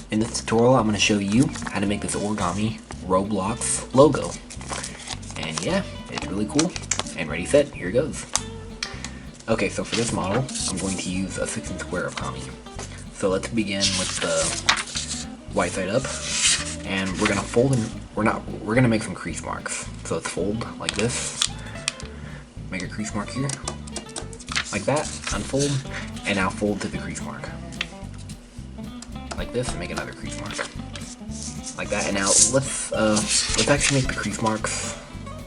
In this tutorial, I'm going to show you how to make this origami Roblox logo. And yeah, it's really cool. And ready, set, here it goes. Okay, so for this model, I'm going to use a 6" square origami. So let's begin with the white side up, and we're gonna fold and we're gonna make some crease marks. So let's fold like this, make a crease mark here, like that, unfold, and now fold to the crease mark. Like this, and make another crease mark. Like that, and now let's actually make the crease marks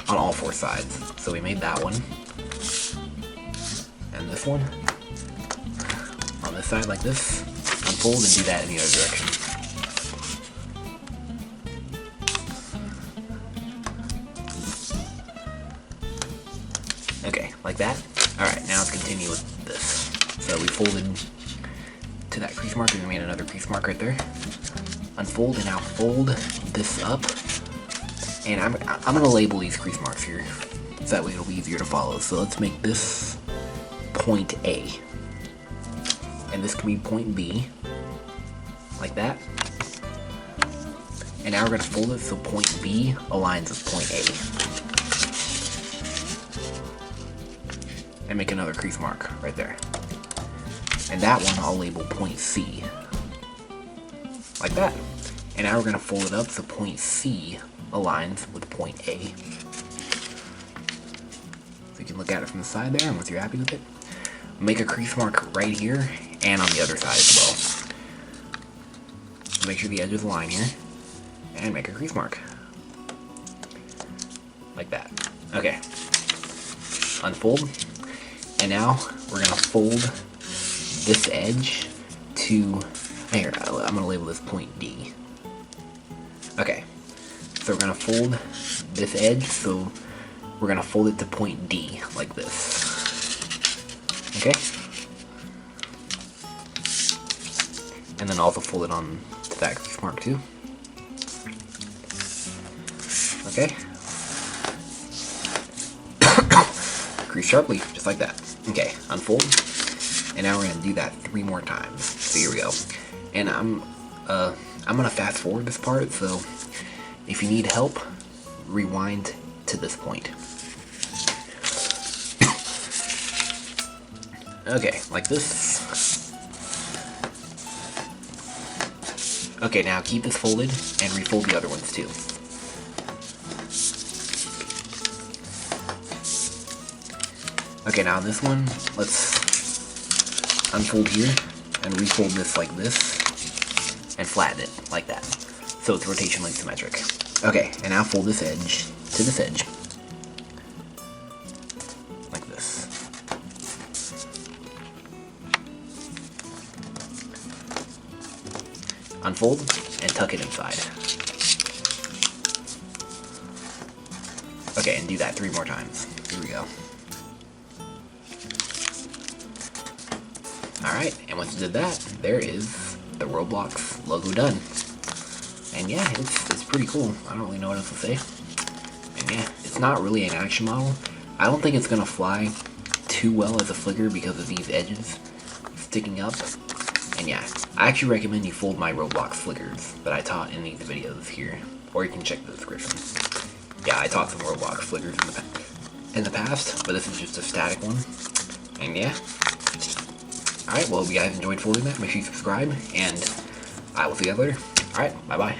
on all 4 sides. So we made that one, and this one, on this side like this, unfold and do that in the other direction. Okay, like that. Alright, now let's continue with this. So we folded to that crease mark and we made another crease mark right there. Unfold and now fold this up. And I'm gonna label these crease marks here, so that way it'll be easier to follow. So let's make this point A. And this can be point B. Like that. And now we're gonna fold it so point B aligns with point A. And make another crease mark right there. And that one I'll label point C. Like that. And now we're gonna fold it up so point C aligns with point A. So you can look at it from the side there, and once you're happy with it, make a crease mark right here and on the other side as well. So make sure the edges align here, and make a crease mark. Like that. Okay. Unfold. And now we're gonna fold this edge to, here, I'm gonna label this point D. Okay, so we're gonna fold this edge, so we're gonna fold it to point D, like this. Okay? And then also fold it on to that crease mark too. Okay? Crease sharply, just like that. Okay, unfold. And now we're gonna do that 3 more times. So here we go. And I'm gonna fast forward this part, so if you need help, rewind to this point. Okay, like this. Okay, now keep this folded and refold the other ones too. Okay, now this one, let's unfold here and refold this like this and flatten it like that, so it's rotationally symmetric. Okay, and now fold this edge to this edge like this. Unfold and tuck it inside. Okay, and do that 3 more times. Here we go. Alright, and once you did that, there is the Roblox logo done. And yeah, it's pretty cool. I don't really know what else to say. And yeah, it's not really an action model. I don't think it's gonna fly too well as a flicker because of these edges sticking up. And yeah, I actually recommend you fold my Roblox flickers that I taught in these videos here, or you can check the description. Yeah, I taught some Roblox flickers in the past, but this is just a static one. And yeah. Alright, well, if you guys enjoyed folding that, make sure you subscribe, and I will see you guys later. Alright, bye-bye.